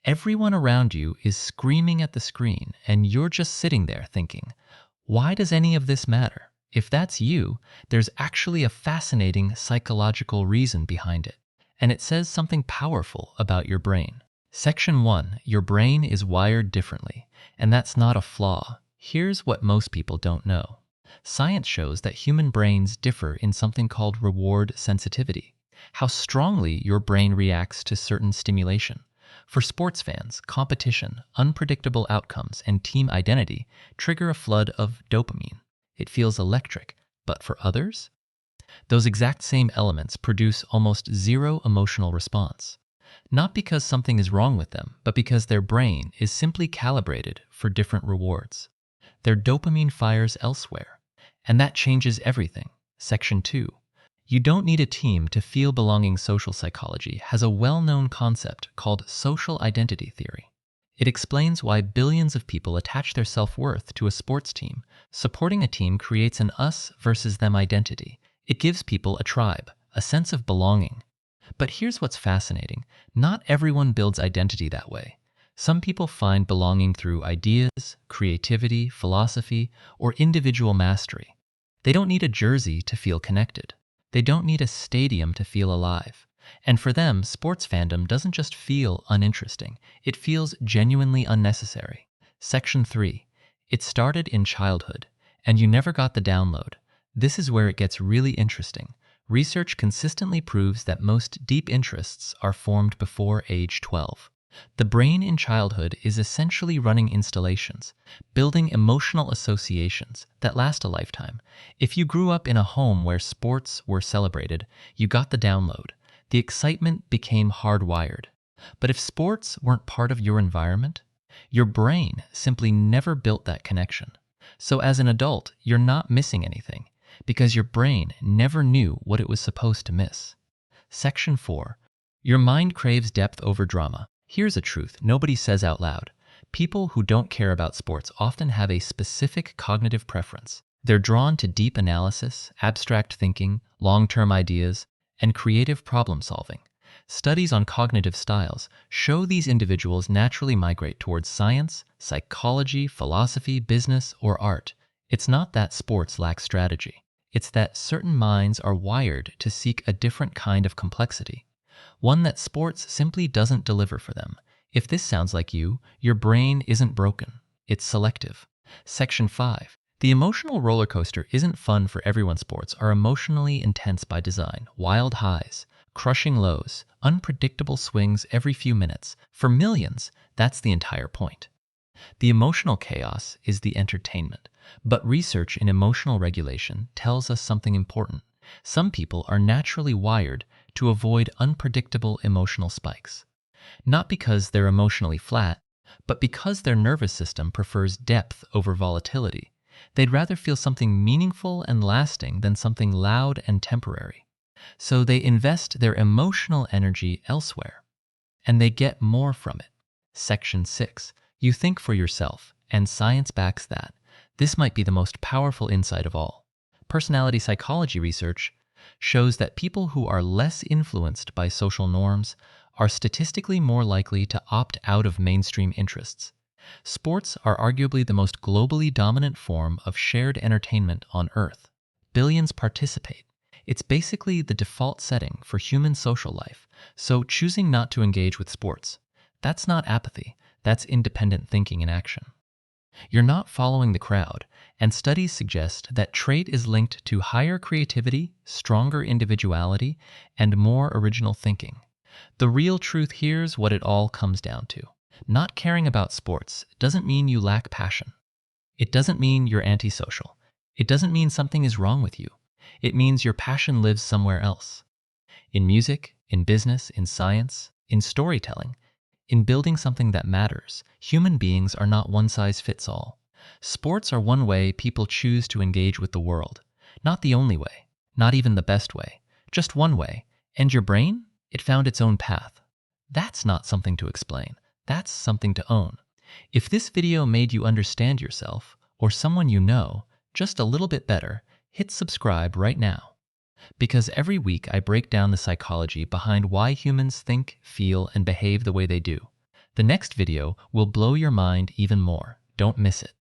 Everyone around you is screaming at the screen, and you're just sitting there thinking, why does any of this matter? If that's you, there's actually a fascinating psychological reason behind it, and it says something powerful about your brain. Section 1, your brain is wired differently, and that's not a flaw. Here's what most people don't know. Science shows that human brains differ in something called reward sensitivity, how strongly your brain reacts to certain stimulation. For sports fans, competition, unpredictable outcomes, and team identity trigger a flood of dopamine. It feels electric, but for others, those exact same elements produce almost zero emotional response. Not because something is wrong with them, but because their brain is simply calibrated for different rewards. Their dopamine fires elsewhere, and that changes everything. Section 2. You don't need a team to feel belonging. Social psychology has a well-known concept called social identity theory. It explains why billions of people attach their self-worth to a sports team. Supporting a team creates an us versus them identity. It gives people a tribe, a sense of belonging. But here's what's fascinating. Not everyone builds identity that way. Some people find belonging through ideas, creativity, philosophy, or individual mastery. They don't need a jersey to feel connected. They don't need a stadium to feel alive. And for them, sports fandom doesn't just feel uninteresting, it feels genuinely unnecessary. Section 3. It started in childhood, and you never got the download. This is where it gets really interesting. Research consistently proves that most deep interests are formed before age 12. The brain in childhood is essentially running installations, building emotional associations that last a lifetime. If you grew up in a home where sports were celebrated, you got the download. The excitement became hardwired. But if sports weren't part of your environment, your brain simply never built that connection. So as an adult, you're not missing anything, because your brain never knew what it was supposed to miss. Section 4. Your mind craves depth over drama. Here's a truth nobody says out loud. People who don't care about sports often have a specific cognitive preference. They're drawn to deep analysis, abstract thinking, long-term ideas, and creative problem solving. Studies on cognitive styles show these individuals naturally migrate towards science, psychology, philosophy, business, or art. It's not that sports lack strategy. It's that certain minds are wired to seek a different kind of complexity, one that sports simply doesn't deliver for them. If this sounds like you, your brain isn't broken. It's selective. Section 5. The emotional roller coaster isn't fun for everyone. Sports are emotionally intense by design. Wild highs, crushing lows, unpredictable swings every few minutes. For millions, that's the entire point. The emotional chaos is the entertainment. But research in emotional regulation tells us something important. Some people are naturally wired to avoid unpredictable emotional spikes. Not because they're emotionally flat, but because their nervous system prefers depth over volatility. They'd rather feel something meaningful and lasting than something loud and temporary. So they invest their emotional energy elsewhere, and they get more from it. Section 6. You think for yourself, and science backs that. This might be the most powerful insight of all. Personality psychology research shows that people who are less influenced by social norms are statistically more likely to opt out of mainstream interests. Sports are arguably the most globally dominant form of shared entertainment on Earth. Billions participate. It's basically the default setting for human social life, so choosing not to engage with sports, that's not apathy, that's independent thinking in action. You're not following the crowd, and studies suggest that trait is linked to higher creativity, stronger individuality, and more original thinking. The real truth here's what it all comes down to. Not caring about sports doesn't mean you lack passion. It doesn't mean you're antisocial. It doesn't mean something is wrong with you. It means your passion lives somewhere else. In music, in business, in science, in storytelling, in building something that matters. Human beings are not one size fits all. Sports are one way people choose to engage with the world. Not the only way, not even the best way, just one way. And your brain? It found its own path. That's not something to explain. That's something to own. If this video made you understand yourself, or someone you know, just a little bit better, hit subscribe right now. Because every week I break down the psychology behind why humans think, feel, and behave the way they do. The next video will blow your mind even more. Don't miss it.